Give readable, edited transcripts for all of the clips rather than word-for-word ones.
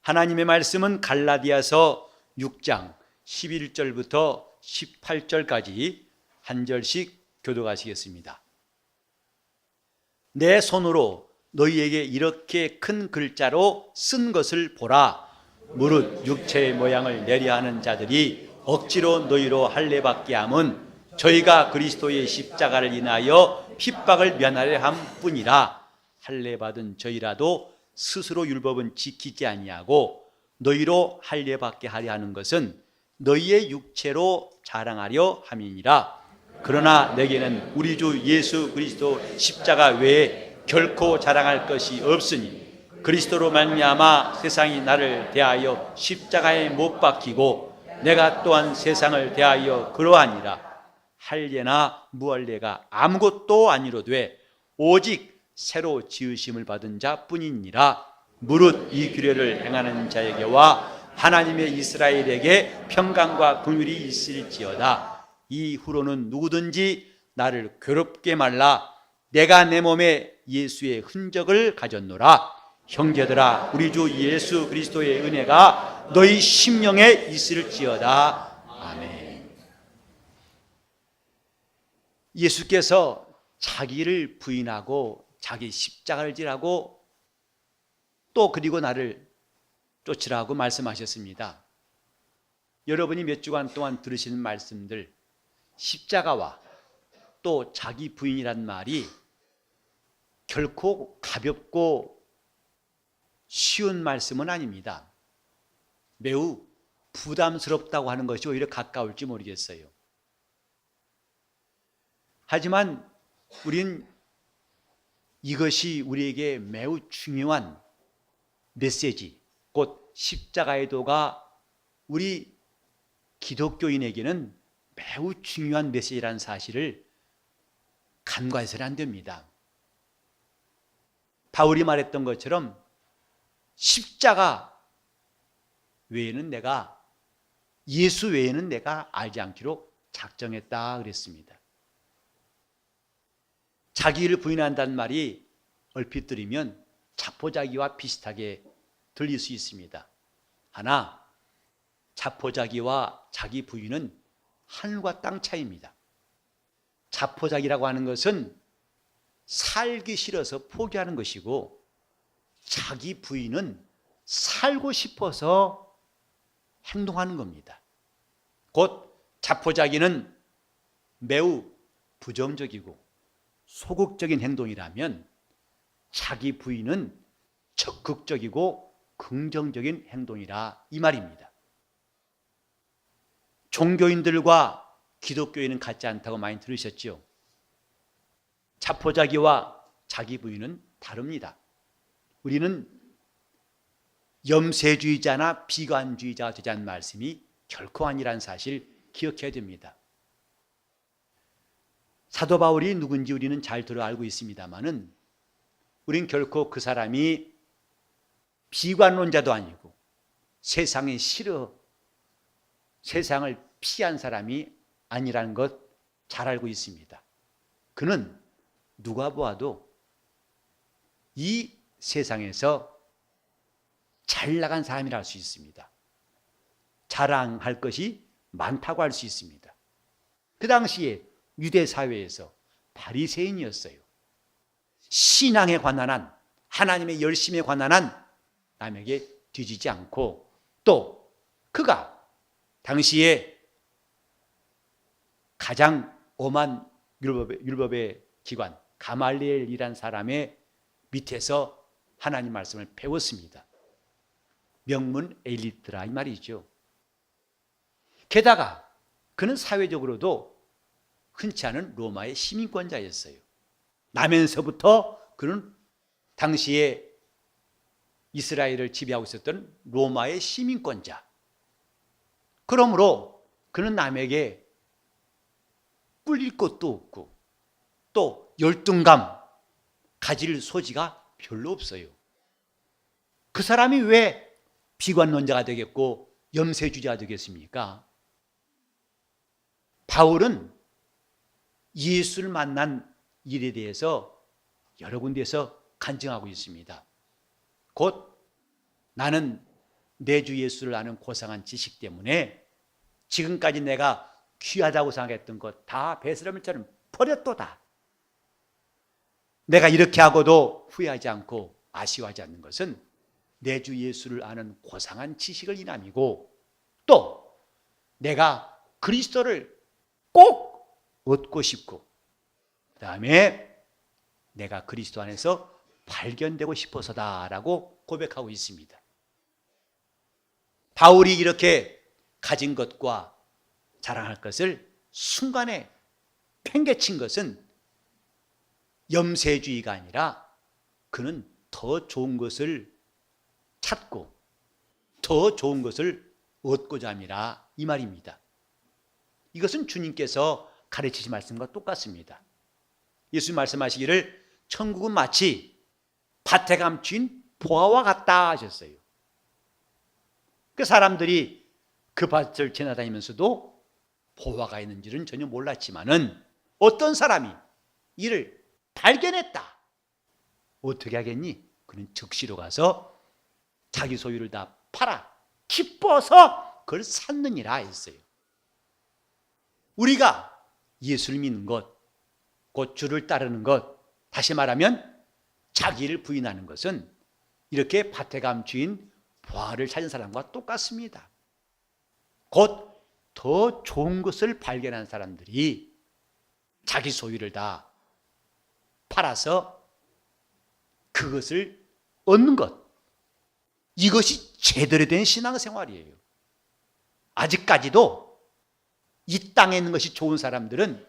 하나님의 말씀은 갈라디아서 6장 11절부터 18절까지 한 절씩 교독하시겠습니다. 내 손으로 너희에게 이렇게 큰 글자로 쓴 것을 보라. 무릇 육체의 모양을 내려하는 자들이 억지로 너희로 할례받게 함은 저희가 그리스도의 십자가를 인하여 핍박을 면하려 함뿐이라. 할례받은 저희라도 스스로 율법은 지키지 아니하고 너희로 할례받게 하려 하는 것은 너희의 육체로 자랑하려 함이니라. 그러나 내게는 우리 주 예수 그리스도 십자가 외에 결코 자랑할 것이 없으니 그리스도로 말미암아 세상이 나를 대하여 십자가에 못 박히고 내가 또한 세상을 대하여 그러하니라. 할례나 무할례가 아무것도 아니로되 오직 새로 지으심을 받은 자뿐이니라. 무릇 이 규례를 행하는 자에게와 하나님의 이스라엘에게 평강과 긍휼이 있을지어다. 이후로는 누구든지 나를 괴롭게 말라. 내가 내 몸에 예수의 흔적을 가졌노라. 형제들아, 우리 주 예수 그리스도의 은혜가 너희 심령에 있을지어다. 아멘. 예수께서 자기를 부인하고 자기 십자가를 지라고 또 그리고 나를 쫓으라고 말씀하셨습니다. 여러분이 몇 주간 동안 들으시는 말씀들, 십자가와 또 자기 부인이란 말이 결코 가볍고 쉬운 말씀은 아닙니다. 매우 부담스럽다고 하는 것이 오히려 가까울지 모르겠어요. 하지만 우린 이것이 우리에게 매우 중요한 메시지, 곧 십자가의 도가 우리 기독교인에게는 매우 중요한 메시지라는 사실을 간과해서는 안 됩니다. 바울이 말했던 것처럼 십자가 외에는 내가, 예수 외에는 내가 알지 않기로 작정했다 그랬습니다. 자기를 부인한다는 말이 얼핏 들으면 자포자기와 비슷하게 들릴 수 있습니다. 하나, 자포자기와 자기 부인은 하늘과 땅 차이입니다. 자포자기라고 하는 것은 살기 싫어서 포기하는 것이고, 자기 부인은 살고 싶어서 행동하는 겁니다. 곧 자포자기는 매우 부정적이고 소극적인 행동이라면 자기 부인은 적극적이고 긍정적인 행동이라 이 말입니다. 종교인들과 기독교인은 같지 않다고 많이 들으셨죠? 자포자기와 자기 부인은 다릅니다. 우리는 염세주의자나 비관주의자가 되자는 말씀이 결코 아니라는 사실 기억해야 됩니다. 사도 바울이 누군지 우리는 잘 들어 알고 있습니다만은 우린 결코 그 사람이 비관론자도 아니고 세상에 싫어, 세상을 피한 사람이 아니라는 것 잘 알고 있습니다. 그는 누가 보아도 이 세상에서 잘 나간 사람이라 할 수 있습니다. 자랑할 것이 많다고 할 수 있습니다. 그 당시에 유대 사회에서 바리새인이었어요. 신앙에 관한 한, 하나님의 열심에 관한 한 남에게 뒤지지 않고, 또 그가 당시에 가장 엄한 율법의 기관 가말리엘이라는 사람의 밑에서 하나님 말씀을 배웠습니다. 명문 엘리트라 이 말이죠. 게다가 그는 사회적으로도 흔치 않은 로마의 시민권자였어요. 나면서부터 그는 당시에 이스라엘을 지배하고 있었던 로마의 시민권자. 그러므로 그는 남에게 꿀릴 것도 없고 또 열등감 가질 소지가 별로 없어요. 그 사람이 왜 비관론자가 되겠고 염세주의자가 되겠습니까? 바울은 예수를 만난 일에 대해서 여러 군데에서 간증하고 있습니다. 곧 나는 내 주 예수를 아는 고상한 지식 때문에 지금까지 내가 귀하다고 생각했던 것 다 베스라엘처럼 버렸도다. 내가 이렇게 하고도 후회하지 않고 아쉬워하지 않는 것은 내 주 예수를 아는 고상한 지식을 인함이고, 또 내가 그리스도를 꼭 얻고 싶고, 그 다음에 내가 그리스도 안에서 발견되고 싶어서다라고 고백하고 있습니다. 바울이 이렇게 가진 것과 자랑할 것을 순간에 팽개친 것은 염세주의가 아니라 그는 더 좋은 것을 찾고 더 좋은 것을 얻고자 함이라, 이 말입니다. 이것은 주님께서 가르치신 말씀과 똑같습니다. 예수님 말씀하시기를 천국은 마치 밭에 감춘 보화와 같다 하셨어요. 그 사람들이 그 밭을 지나다니면서도 보화가 있는 줄은 전혀 몰랐지만은 어떤 사람이 이를 발견했다. 어떻게 하겠니? 그는 즉시로 가서 자기 소유를 다 팔아 기뻐서 그걸 샀느니라 했어요. 우리가 예수를 믿는 것, 곧 주를 따르는 것, 다시 말하면 자기를 부인하는 것은 이렇게 밭에 감추인 보화를 찾은 사람과 똑같습니다. 곧 더 좋은 것을 발견한 사람들이 자기 소유를 다 팔아서 그것을 얻는 것, 이것이 제대로 된 신앙생활이에요. 아직까지도 이 땅에 있는 것이 좋은 사람들은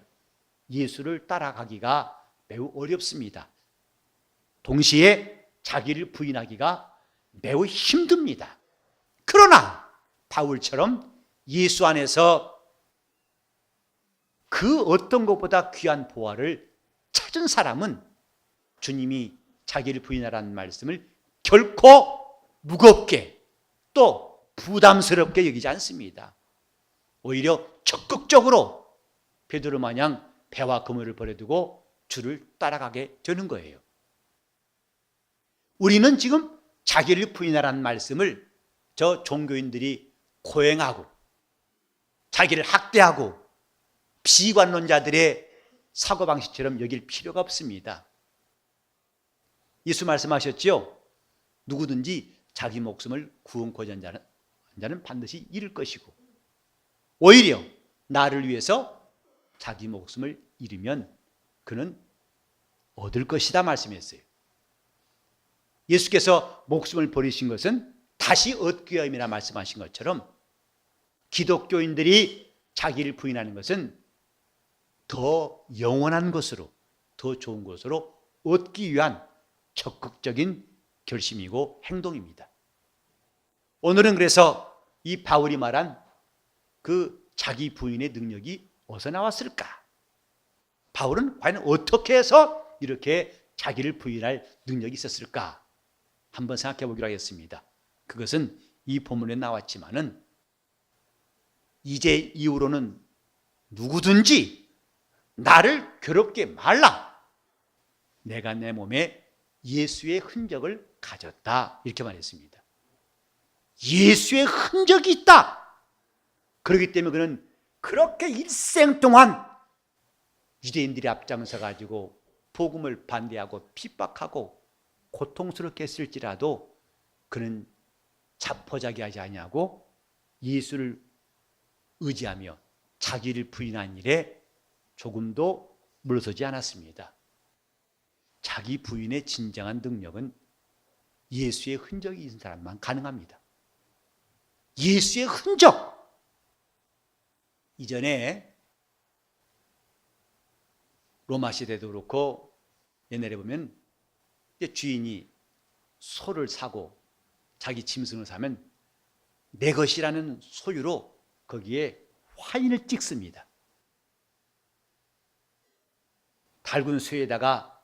예수를 따라가기가 매우 어렵습니다. 동시에 자기를 부인하기가 매우 힘듭니다. 그러나 바울처럼 예수 안에서 그 어떤 것보다 귀한 보화를 찾은 사람은 주님이 자기를 부인하라는 말씀을 결코 무겁게 또 부담스럽게 여기지 않습니다. 오히려 적극적으로 베드로 마냥 배와 그물을 버려두고 주를 따라가게 되는 거예요. 우리는 지금 자기를 부인하라는 말씀을 저 종교인들이 코행하고 자기를 학대하고 비관론자들의 사고방식처럼 여길 필요가 없습니다. 예수 말씀하셨죠? 누구든지 자기 목숨을 구원코자 하는 자는 반드시 잃을 것이고, 오히려 나를 위해서 자기 목숨을 잃으면 그는 얻을 것이다 말씀했어요. 예수께서 목숨을 버리신 것은 다시 얻기 위함이라 말씀하신 것처럼 기독교인들이 자기를 부인하는 것은 더 영원한 것으로, 더 좋은 것으로 얻기 위한 적극적인 결심이고 행동입니다. 오늘은 그래서 이 바울이 말한 그 자기 부인의 능력이 어디서 나왔을까? 바울은 과연 어떻게 해서 이렇게 자기를 부인할 능력이 있었을까? 한번 생각해 보기로 하겠습니다. 그것은 이 본문에 나왔지만은 이제 이후로는 누구든지 나를 괴롭게 말라. 내가 내 몸에 예수의 흔적을 가졌다. 이렇게 말했습니다. 예수의 흔적이 있다. 그렇기 때문에 그는 그렇게 일생 동안 유대인들이 앞장서 가지고 복음을 반대하고 핍박하고 고통스럽게 했을지라도 그는 자포자기하지 아니하고 예수를 의지하며 자기를 부인한 일에 조금도 물러서지 않았습니다. 자기 부인의 진정한 능력은 예수의 흔적이 있는 사람만 가능합니다. 예수의 흔적. 이전에 로마 시대도 그렇고 옛날에 보면 주인이 소를 사고 자기 짐승을 사면 내 것이라는 소유로 거기에 화인을 찍습니다. 달군 쇠에다가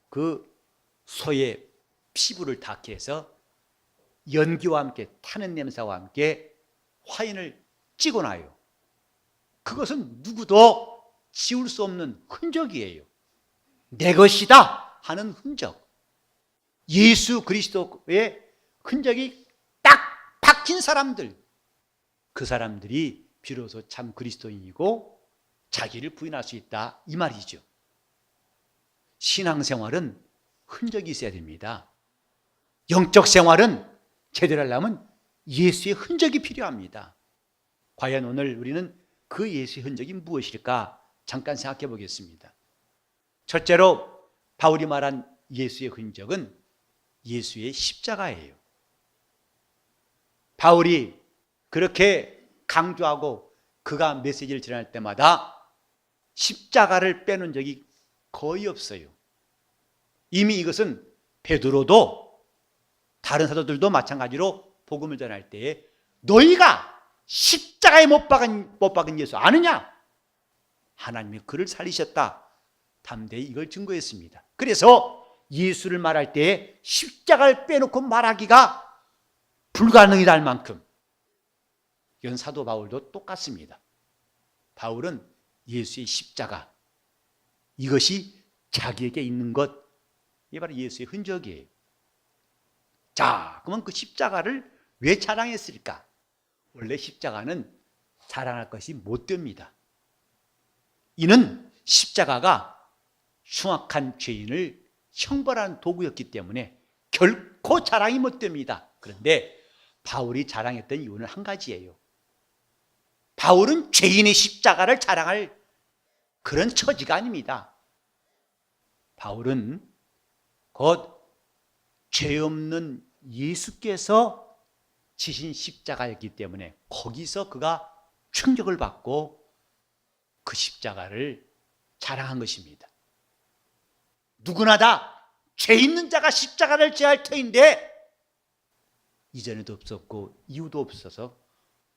그 소의 피부를 닿게 해서 연기와 함께 타는 냄새와 함께 화인을 찍어놔요. 그것은 누구도 지울 수 없는 흔적이에요. 내 것이다 하는 흔적. 예수 그리스도의 흔적이 딱 박힌 사람들, 그 사람들이 비로소 참 그리스도인이고 자기를 부인할 수 있다, 이 말이죠. 신앙생활은 흔적이 있어야 됩니다. 영적 생활은 제대로 하려면 예수의 흔적이 필요합니다. 과연 오늘 우리는 그 예수의 흔적이 무엇일까 잠깐 생각해 보겠습니다. 첫째로 바울이 말한 예수의 흔적은 예수의 십자가예요. 바울이 그렇게 강조하고 그가 메시지를 전할 때마다 십자가를 빼놓은 적이 거의 없어요. 이미 이것은 베드로도 다른 사도들도 마찬가지로 복음을 전할 때에 너희가 십자가에 못 박은 예수 아느냐? 하나님이 그를 살리셨다. 담대히 이걸 증거했습니다. 그래서 예수를 말할 때에 십자가를 빼놓고 말하기가 불가능이다 할 만큼 이건 사도 바울도 똑같습니다. 바울은 예수의 십자가, 이것이 자기에게 있는 것, 이게 바로 예수의 흔적이에요. 자, 그러면 그 십자가를 왜 자랑했을까? 원래 십자가는 자랑할 것이 못됩니다. 이는 십자가가 흉악한 죄인을 형벌하는 도구였기 때문에 결코 자랑이 못됩니다. 그런데 바울이 자랑했던 이유는 한 가지예요. 바울은 죄인의 십자가를 자랑할 그런 처지가 아닙니다. 바울은 곧 죄 없는 예수께서 지신 십자가였기 때문에 거기서 그가 충격을 받고 그 십자가를 자랑한 것입니다. 누구나 다 죄 있는 자가 십자가를 져야 할 터인데 이전에도 없었고 이후도 없어서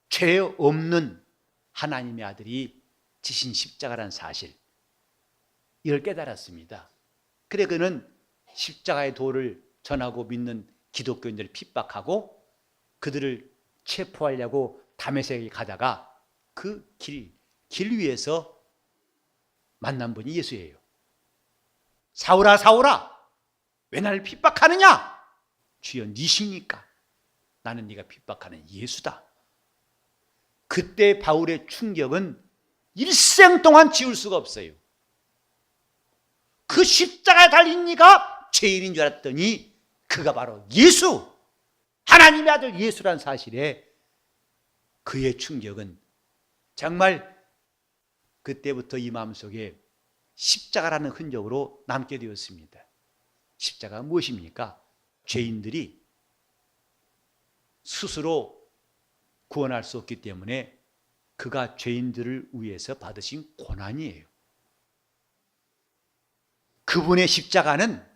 죄 없는 하나님의 아들이 지신 십자가라는 사실, 이걸 깨달았습니다. 그래 그는 십자가의 도를 전하고 믿는 기독교인들을 핍박하고 그들을 체포하려고 다메섹에 가다가 그 길 위에서 만난 분이 예수예요. 사울아 사울아 왜 나를 핍박하느냐? 주여 니시니까 나는 네가 핍박하는 예수다. 그때 바울의 충격은 일생 동안 지울 수가 없어요. 그 십자가에 달린 네가 죄인인 줄 알았더니 그가 바로 예수, 하나님의 아들 예수라는 사실에 그의 충격은 정말 그때부터 이 마음속에 십자가라는 흔적으로 남게 되었습니다. 십자가가 무엇입니까? 죄인들이 스스로 구원할 수 없기 때문에 그가 죄인들을 위해서 받으신 고난이에요. 그분의 십자가는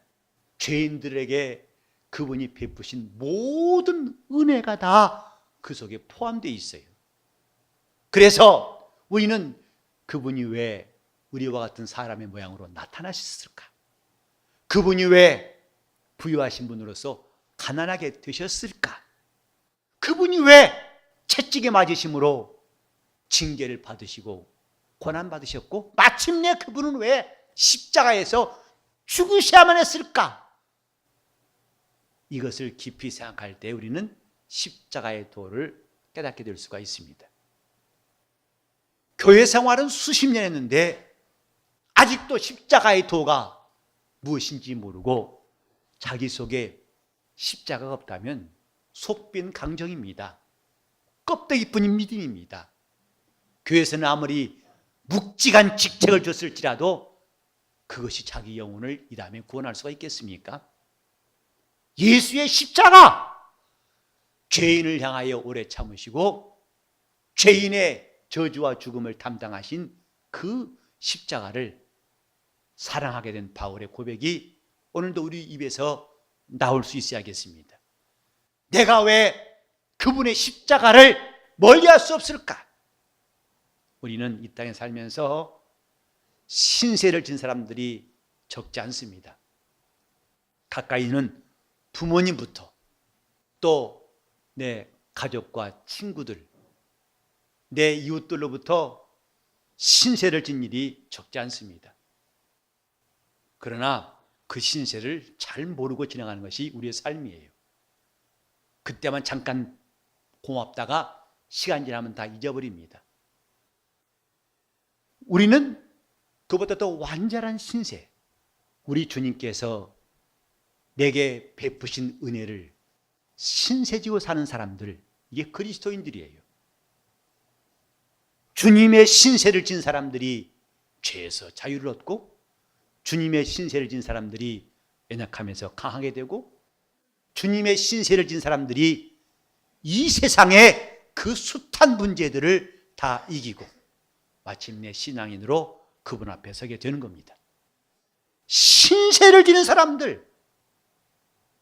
죄인들에게 그분이 베푸신 모든 은혜가 다 그 속에 포함되어 있어요. 그래서 우리는 그분이 왜 우리와 같은 사람의 모양으로 나타나셨을까? 그분이 왜 부유하신 분으로서 가난하게 되셨을까? 그분이 왜 채찍에 맞으심으로 징계를 받으시고 고난받으셨고 마침내 그분은 왜 십자가에서 죽으셔야만 했을까? 이것을 깊이 생각할 때 우리는 십자가의 도를 깨닫게 될 수가 있습니다. 교회 생활은 수십 년 했는데 아직도 십자가의 도가 무엇인지 모르고 자기 속에 십자가가 없다면 속빈 강정입니다. 껍데기뿐인 믿음입니다. 교회에서는 아무리 묵직한 직책을 줬을지라도 그것이 자기 영혼을 이 다음에 구원할 수가 있겠습니까? 예수의 십자가, 죄인을 향하여 오래 참으시고 죄인의 저주와 죽음을 담당하신 그 십자가를 사랑하게 된 바울의 고백이 오늘도 우리 입에서 나올 수 있어야겠습니다. 내가 왜 그분의 십자가를 멀리할 수 없을까? 우리는 이 땅에 살면서 신세를 진 사람들이 적지 않습니다. 가까이는 부모님부터 또 내 가족과 친구들, 내 이웃들로부터 신세를 진 일이 적지 않습니다. 그러나 그 신세를 잘 모르고 지나가는 것이 우리의 삶이에요. 그때만 잠깐 고맙다가 시간 지나면 다 잊어버립니다. 우리는 그보다 더 완전한 신세, 우리 주님께서 내게 베푸신 은혜를 신세지고 사는 사람들, 이게 그리스도인들이에요. 주님의 신세를 진 사람들이 죄에서 자유를 얻고, 주님의 신세를 진 사람들이 연약하면서 강하게 되고, 주님의 신세를 진 사람들이 이 세상의 그 숱한 문제들을 다 이기고 마침내 신앙인으로 그분 앞에 서게 되는 겁니다. 신세를 지는 사람들,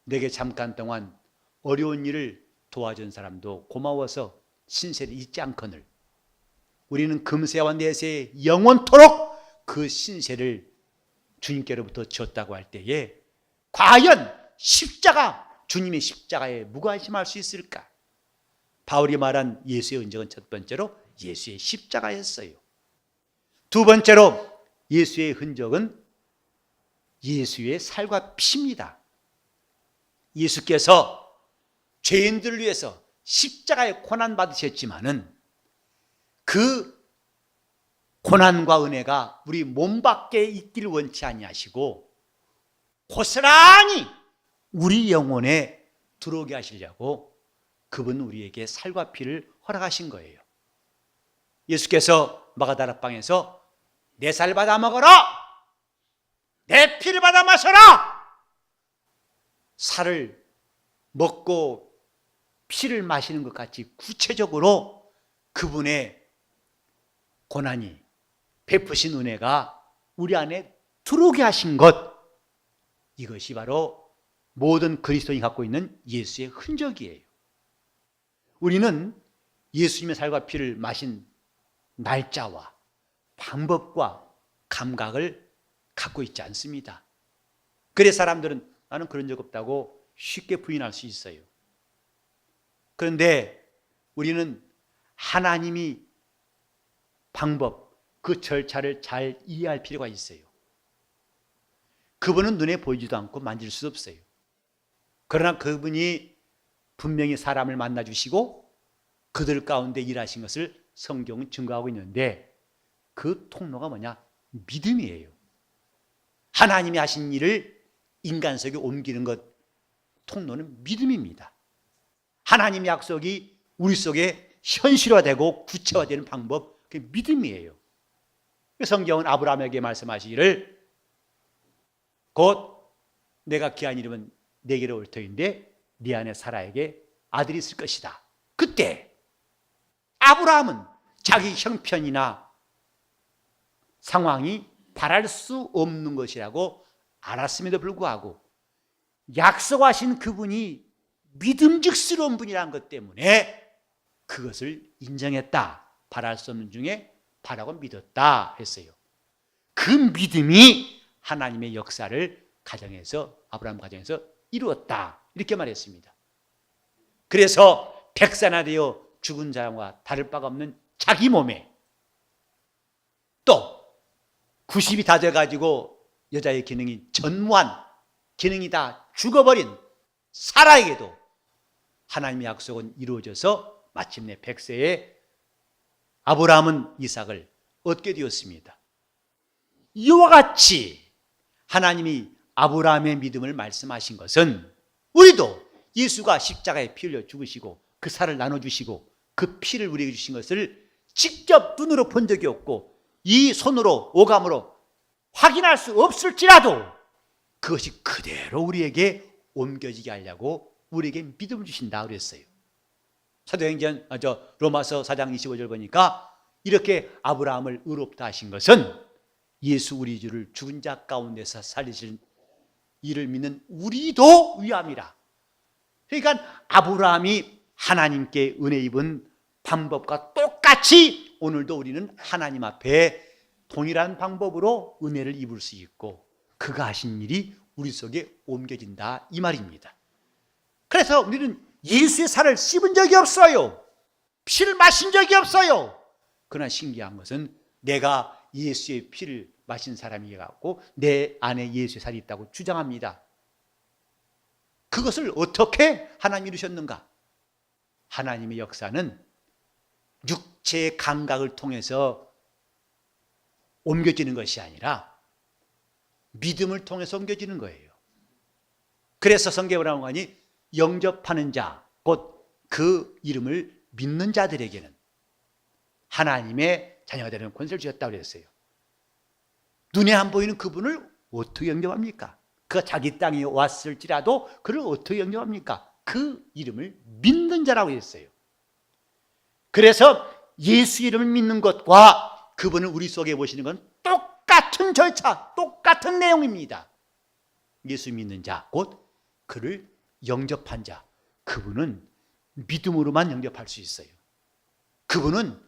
내게 잠깐 동안 어려운 일을 도와준 사람도 고마워서 신세를 잊지 않거늘 우리는 금세와 내세에 영원토록 그 신세를 주님께로부터 줬다고 할 때에 과연 십자가, 주님의 십자가에 무관심할 수 있을까? 바울이 말한 예수의 흔적은 첫 번째로 예수의 십자가였어요. 두 번째로 예수의 흔적은 예수의 살과 피입니다. 예수께서 죄인들을 위해서 십자가에 고난 받으셨지만은 그 고난과 은혜가 우리 몸 밖에 있기를 원치 아니하시고 고스란히 우리 영혼에 들어오게 하시려고 그분 우리에게 살과 피를 허락하신 거예요. 예수께서 마가다락방에서 내 살 받아 먹어라, 내 피를 받아 마셔라. 살을 먹고 피를 마시는 것 같이 구체적으로 그분의 고난이, 베푸신 은혜가 우리 안에 들어오게 하신 것, 이것이 바로 모든 그리스도인이 갖고 있는 예수의 흔적이에요. 우리는 예수님의 살과 피를 마신 날짜와 방법과 감각을 갖고 있지 않습니다. 그래서 사람들은 나는 그런 적 없다고 쉽게 부인할 수 있어요. 그런데 우리는 하나님이 방법, 그 절차를 잘 이해할 필요가 있어요. 그분은 눈에 보이지도 않고 만질 수 없어요. 그러나 그분이 분명히 사람을 만나주시고 그들 가운데 일하신 것을 성경은 증거하고 있는데 그 통로가 뭐냐? 믿음이에요. 하나님이 하신 일을 인간 속에 옮기는 것, 통로는 믿음입니다. 하나님의 약속이 우리 속에 현실화되고 구체화되는 방법, 그게 믿음이에요. 성경은 아브라함에게 말씀하시기를 곧 내가 기한 이름은 내게로 올 터인데 네 안에 사라에게 아들이 있을 것이다. 그때 아브라함은 자기 형편이나 상황이 바랄 수 없는 것이라고 알았음에도 불구하고 약속하신 그분이 믿음직스러운 분이라는 것 때문에 그것을 인정했다. 바랄 수 없는 중에 바라고 믿었다 했어요. 그 믿음이 하나님의 역사를 가정에서, 아브라함 가정에서 이루었다, 이렇게 말했습니다. 그래서 백사나 되어 죽은 자와 다를 바가 없는 자기 몸에 또 90이 다 돼가지고 여자의 기능이 전무한 기능이 다 죽어버린 사라에게도 하나님의 약속은 이루어져서 마침내 100세에 아브라함은 이삭을 얻게 되었습니다. 이와 같이 하나님이 아브라함의 믿음을 말씀하신 것은 우리도 예수가 십자가에 피 흘려 죽으시고 그 살을 나눠주시고 그 피를 우리에게 주신 것을 직접 눈으로 본 적이 없고 이 손으로 오감으로 확인할 수 없을지라도 그것이 그대로 우리에게 옮겨지게 하려고 우리에게 믿음을 주신다 그랬어요. 사도행전 로마서 4장 25절 보니까 이렇게 아브라함을 의롭다 하신 것은 예수 우리 주를 죽은 자 가운데서 살리신 이를 믿는 우리도 위함이라. 그러니까 아브라함이 하나님께 은혜 입은 방법과 똑같이 오늘도 우리는 하나님 앞에 동일한 방법으로 은혜를 입을 수 있고 그가 하신 일이 우리 속에 옮겨진다, 이 말입니다. 그래서 우리는 예수의 살을 씹은 적이 없어요. 피를 마신 적이 없어요. 그러나 신기한 것은 내가 예수의 피를 마신 사람이 갖고 내 안에 예수의 살이 있다고 주장합니다. 그것을 어떻게 하나님이 이루셨는가? 하나님의 역사는 육체의 감각을 통해서 옮겨지는 것이 아니라 믿음을 통해서 옮겨지는 거예요. 그래서 성경에 영접하는 자, 곧 그 이름을 믿는 자들에게는 하나님의 자녀가 되는 권세를 주셨다고 그랬어요. 눈에 안 보이는 그분을 어떻게 영접합니까? 그가 자기 땅에 왔을지라도 그를 어떻게 영접합니까? 그 이름을 믿는 자라고 했어요. 그래서 예수 이름을 믿는 것과 그분을 우리 속에 모시는 건 똑같은 절차, 똑같은 내용입니다. 예수 믿는 자, 곧 그를 영접한 자, 그분은 믿음으로만 영접할 수 있어요. 그분은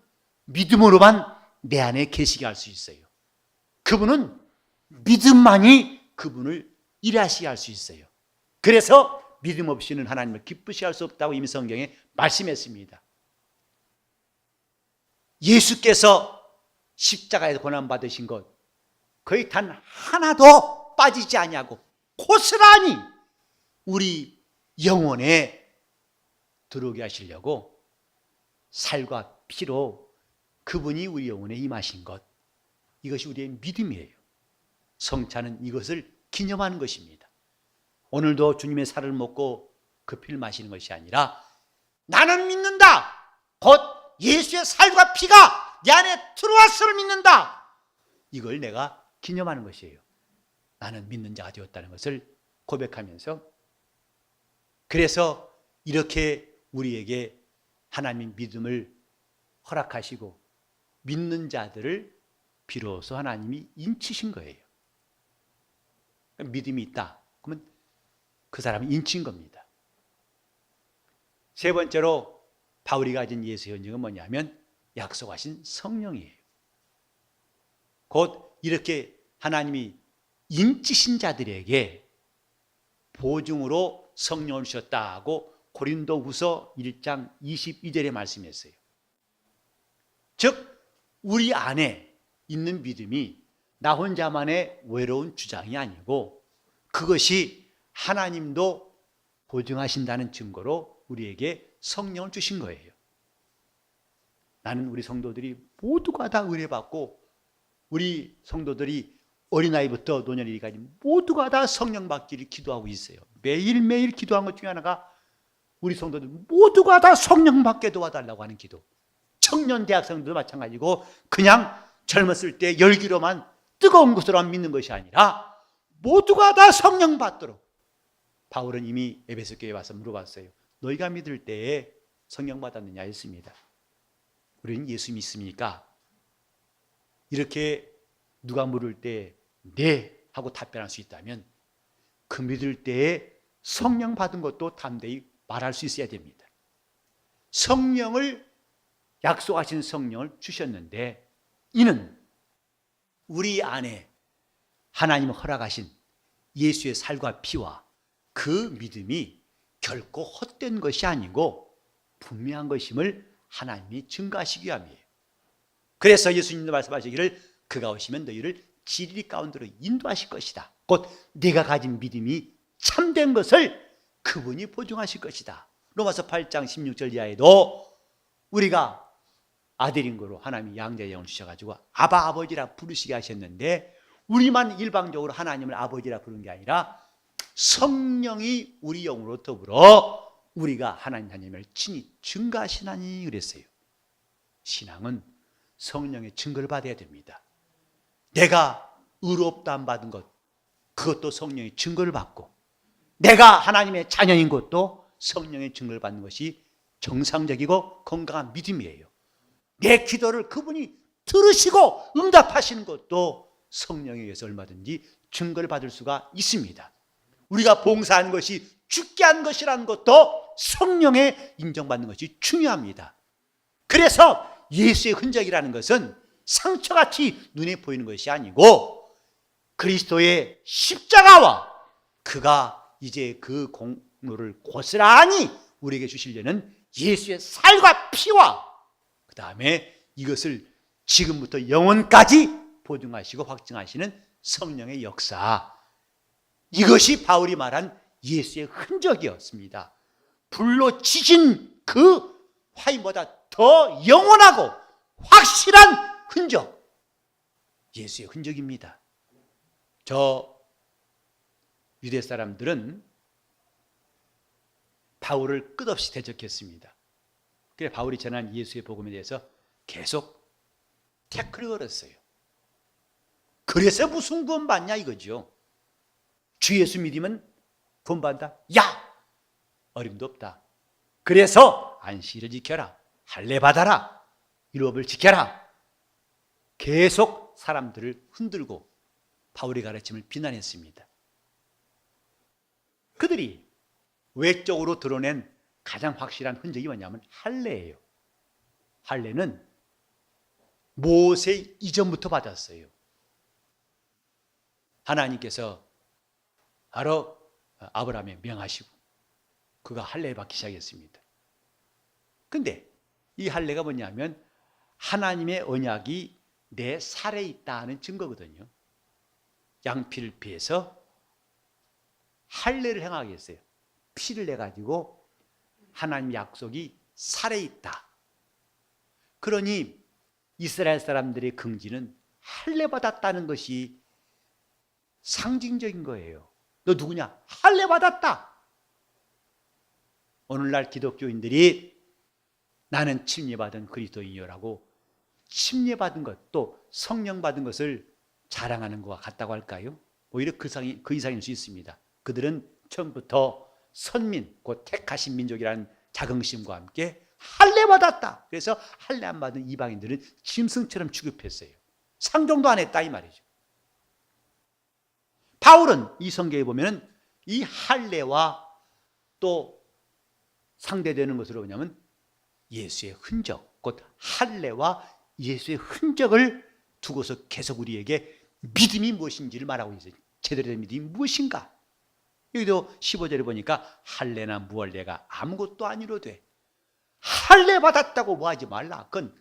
믿음으로만 내 안에 계시게 할 수 있어요. 그분은 믿음만이 그분을 일하시게 할 수 있어요. 그래서 믿음 없이는 하나님을 기쁘시게 할 수 없다고 이미 성경에 말씀했습니다. 예수께서 십자가에서 고난받으신 것 거의 단 하나도 빠지지 아니하고 고스란히 우리 영혼에 들어오게 하시려고 살과 피로 그분이 우리 영혼에 임하신 것, 이것이 우리의 믿음이에요. 성찬은 이것을 기념하는 것입니다. 오늘도 주님의 살을 먹고 그 피를 마시는 것이 아니라 나는 믿는다, 곧 예수의 살과 피가 내 안에 들어왔음을 믿는다, 이걸 내가 기념하는 것이에요. 나는 믿는 자가 되었다는 것을 고백하면서, 그래서 이렇게 우리에게 하나님의 믿음을 허락하시고 믿는 자들을 비로소 하나님이 인치신 거예요. 믿음이 있다 그러면 그 사람이 인친 겁니다. 세 번째로 바울이 가진 예수의 현증은 뭐냐면 약속하신 성령이에요. 곧 이렇게 하나님이 인치신 자들에게 보증으로 성령을 주셨다고 고린도후서 1장 22절에 말씀했어요. 즉 우리 안에 있는 믿음이 나 혼자만의 외로운 주장이 아니고 그것이 하나님도 보증하신다는 증거로 우리에게 성령을 주신 거예요. 나는 우리 성도들이 모두가 다 의뢰받고 우리 성도들이 어린아이부터 노년이까지 모두가 다 성령 받기를 기도하고 있어요. 매일매일 기도한 것 중에 하나가 우리 성도들 모두가 다 성령 받게 도와달라고 하는 기도. 청년 대학생들도 마찬가지고 그냥 젊었을 때 열기로만 뜨거운 것으로만 믿는 것이 아니라 모두가 다 성령 받도록. 바울은 이미 에베소 교회에 와서 물어봤어요. 너희가 믿을 때에 성령 받았느냐 했습니다. 우리는 예수 믿습니까? 이렇게 누가 물을 때 네 하고 답변할 수 있다면 그 믿을 때에 성령 받은 것도 담대히 말할 수 있어야 됩니다. 성령을 약속하신 성령을 주셨는데 이는 우리 안에 하나님 허락하신 예수의 살과 피와 그 믿음이 결코 헛된 것이 아니고 분명한 것임을 하나님이 증거하시기 위함이에요. 그래서 예수님도 말씀하시기를 그가 오시면 너희를 진리 가운데로 인도하실 것이다. 곧 네가 가진 믿음이 참된 것을 그분이 보증하실 것이다. 로마서 8장 16절 이하에도 우리가 아들인 거로 하나님이 양자의 영을 주셔가지고 아바 아버지라 부르시게 하셨는데 우리만 일방적으로 하나님을 아버지라 부르는 게 아니라 성령이 우리 영으로 더불어 우리가 하나님 자녀임을 친히 증거하시나니 그랬어요. 신앙은 성령의 증거를 받아야 됩니다. 내가 의롭다 안 받은 것 그것도 성령의 증거를 받고 내가 하나님의 자녀인 것도 성령의 증거를 받는 것이 정상적이고 건강한 믿음이에요. 내 기도를 그분이 들으시고 응답하시는 것도 성령에 의해서 얼마든지 증거를 받을 수가 있습니다. 우리가 봉사한 것이 죽게 한 것이라는 것도 성령에 인정받는 것이 중요합니다. 그래서 예수의 흔적이라는 것은 상처같이 눈에 보이는 것이 아니고 그리스도의 십자가와 그가 이제 그 공로를 고스란히 우리에게 주시려는 예수의 살과 피와 그 다음에 이것을 지금부터 영원까지 보증하시고 확증하시는 성령의 역사, 이것이 바울이 말한 예수의 흔적이었습니다. 불로 치신 그 화인보다 더 영원하고 확실한 흔적, 예수의 흔적입니다. 저 유대 사람들은 바울을 끝없이 대적했습니다. 그래 바울이 전한 예수의 복음에 대해서 계속 태클을 걸었어요. 그래서 무슨 구원 받냐 이거죠. 주 예수 믿으면 구원 받는다? 야! 어림도 없다. 그래서 안식일을 지켜라. 할례 받아라. 율법을 지켜라. 계속 사람들을 흔들고 바울의 가르침을 비난했습니다. 그들이 외적으로 드러낸 가장 확실한 흔적이 뭐냐면 할례예요. 할례는 모세 이전부터 받았어요. 하나님께서 바로 아브라함에 명하시고 그가 할례를 받기 시작했습니다. 근데 이 할례가 뭐냐면 하나님의 언약이 내 살에 있다 하는 증거거든요. 양피를 피해서 할례를 행하게 했어요. 피를 내가지고 하나님 약속이 살에 있다. 그러니 이스라엘 사람들의 긍지는 할례 받았다는 것이 상징적인 거예요. 너 누구냐? 할례 받았다. 오늘날 기독교인들이 나는 침례받은 그리스도인이라고 침례받은 것, 또 성령 받은 것을 자랑하는 것과 같다고 할까요? 오히려 그 이상일 수 있습니다. 그들은 처음부터 선민, 곧 택하신 민족이라는 자긍심과 함께 할례 받았다. 그래서 할례 안 받은 이방인들은 짐승처럼 취급했어요. 상종도 안 했다 이 말이죠. 바울은 이 성경에 보면 이 할례와 또 상대되는 것으로 뭐냐면 예수의 흔적, 곧 할례와 예수의 흔적을 두고서 계속 우리에게 믿음이 무엇인지를 말하고 있어요. 제대로 된 믿음이 무엇인가? 여기도 15절에 보니까 할례나 무할례가 아무것도 아니로되 할례 받았다고 뭐 하지 말라. 그건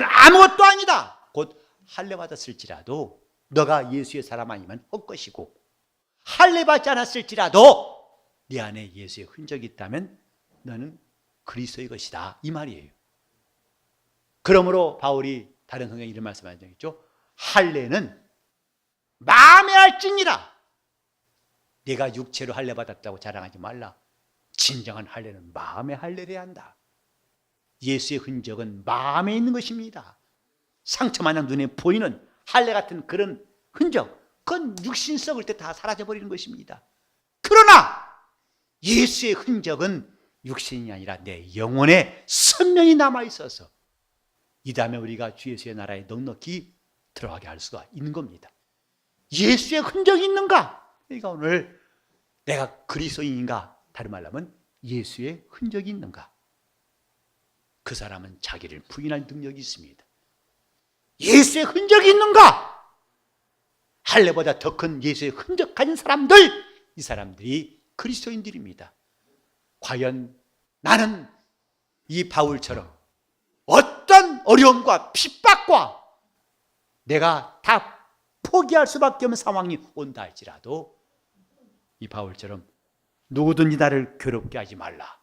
아무것도 아니다. 곧 할례 받았을지라도 너가 예수의 사람 아니면 헛것이고 할례 받지 않았을지라도 네 안에 예수의 흔적이 있다면 너는 그리스도의 것이다 이 말이에요. 그러므로 바울이 다른 성경에 이런 말씀을 하죠. 할례는 마음에 할지니라. 내가 육체로 할례 받았다고 자랑하지 말라. 진정한 할례는 마음에 할례를 해야 한다. 예수의 흔적은 마음에 있는 것입니다. 상처마냥 눈에 보이는 할례 같은 그런 흔적, 그건 육신 썩을 때 다 사라져버리는 것입니다. 그러나 예수의 흔적은 육신이 아니라 내 영혼에 선명히 남아있어서 이 다음에 우리가 주 예수의 나라에 넉넉히 들어가게 할 수가 있는 겁니다. 예수의 흔적이 있는가? 그러니까 오늘 내가 그리스도인인가? 다른 말로 하면 예수의 흔적이 있는가? 그 사람은 자기를 부인할 능력이 있습니다. 예수의 흔적이 있는가? 할례보다 더 큰 예수의 흔적 가진 사람들, 이 사람들이 그리스도인들입니다. 과연 나는 이 바울처럼 어떤 어려움과 핍박과 내가 다 포기할 수밖에 없는 상황이 온다 할지라도 이 바울처럼 누구든지 나를 괴롭게 하지 말라.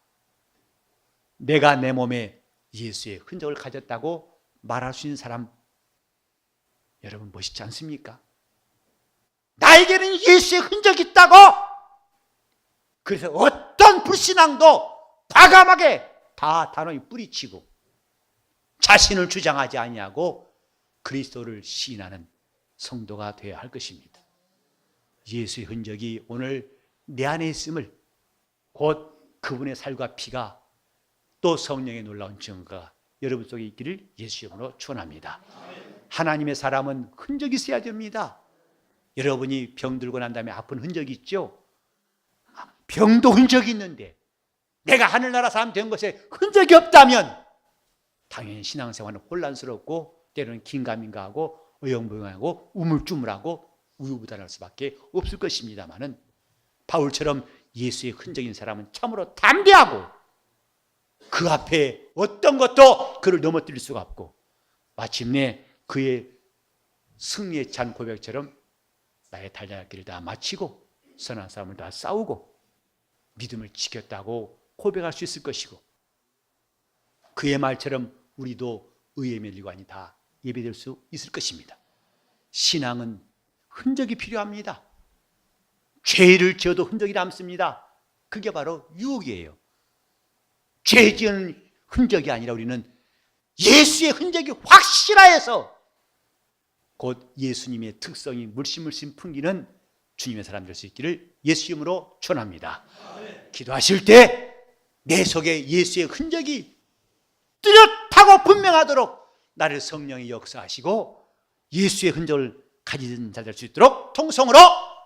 내가 내 몸에 예수의 흔적을 가졌다고 말할 수 있는 사람, 여러분 멋있지 않습니까? 나에게는 예수의 흔적이 있다고. 그래서 어떤 불신앙도 과감하게 다 단호히 뿌리치고 자신을 주장하지 아니하고 그리스도를 시인하는 성도가 되어야 할 것입니다. 예수의 흔적이 오늘 내 안에 있음을, 곧 그분의 살과 피가 또 성령의 놀라운 증거가 여러분 속에 있기를 예수 이름으로 축원합니다. 하나님의 사람은 흔적이 있어야 됩니다. 여러분이 병들고 난 다음에 아픈 흔적이 있죠? 병도 흔적이 있는데 내가 하늘나라 사람 된 것에 흔적이 없다면 당연히 신앙생활은 혼란스럽고 때로는 긴가민가하고 어영부영하고 우물쭈물하고 우유부단할 수밖에 없을 것입니다마는 바울처럼 예수의 흔적인 사람은 참으로 담대하고 그 앞에 어떤 것도 그를 넘어뜨릴 수가 없고 마침내 그의 승리의 찬 고백처럼 나의 달려갈 길을 다 마치고 선한 싸움을 다 싸우고 믿음을 지켰다고 고백할 수 있을 것이고 그의 말처럼 우리도 의의 멸류관이 다 예배될 수 있을 것입니다. 신앙은 흔적이 필요합니다. 죄를 지어도 흔적이 남습니다. 그게 바로 유혹이에요. 죄 지은 흔적이 아니라 우리는 예수의 흔적이 확실하여서 곧 예수님의 특성이 물씬물씬 풍기는 주님의 사람 될 수 있기를 예수 이름으로 축원합니다. 기도하실 때 내 속에 예수의 흔적이 뚜렷하고 분명하도록 나를 성령이 역사하시고 예수의 흔적을 가진 자 될 수 있도록 통성으로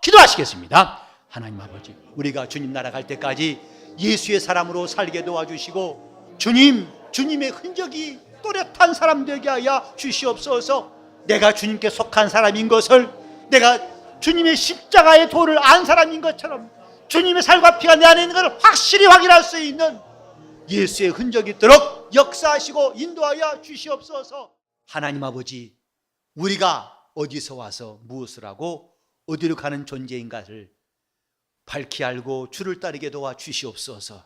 기도하시겠습니다. 하나님 아버지, 우리가 주님 나라 갈 때까지 예수의 사람으로 살게 도와주시고 주님의 흔적이 또렷한 사람 되게 하여 주시옵소서. 내가 주님께 속한 사람인 것을, 내가 주님의 십자가의 도를 안 사람인 것처럼 주님의 살과 피가 내 안에 있는 것을 확실히 확인할 수 있는 예수의 흔적이 있도록 역사하시고 인도하여 주시옵소서. 하나님 아버지, 우리가 어디서 와서 무엇을 하고 어디로 가는 존재인가를 밝히 알고 주를 따르게 도와 주시옵소서.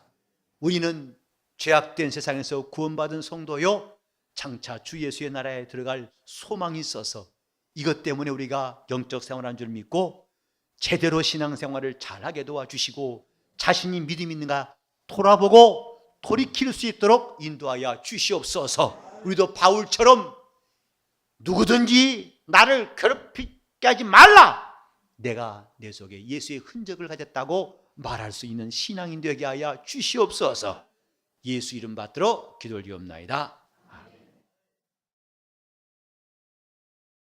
우리는 죄악된 세상에서 구원받은 성도요, 장차 주 예수의 나라에 들어갈 소망이 있어서 이것 때문에 우리가 영적 생활한 줄 믿고 제대로 신앙생활을 잘하게 도와주시고 자신이 믿음 있는가 돌아보고 돌이킬 수 있도록 인도하여 주시옵소서. 우리도 바울처럼 누구든지 나를 괴롭히게 하지 말라, 내가 내 속에 예수의 흔적을 가졌다고 말할 수 있는 신앙인 되게 하여 주시옵소서. 예수 이름 받들어 기도를 드리옵나이다.